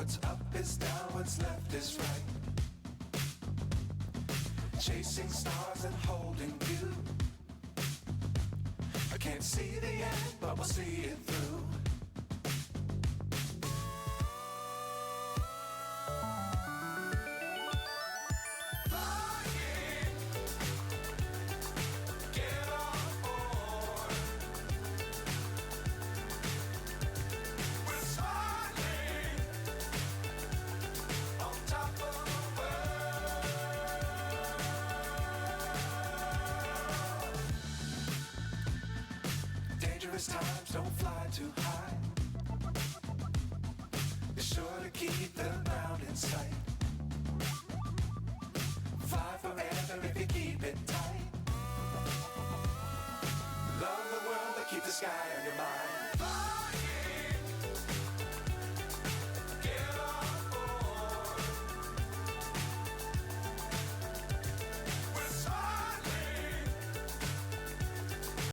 What's up is down, what's left is right. Chasing stars and holding you. I can't see the end, but we'll see it through. Dangerous times, don't fly too high. Be sure to keep the ground in sight. Fly forever if you keep it tight. Love the world, but keep the sky on your mind.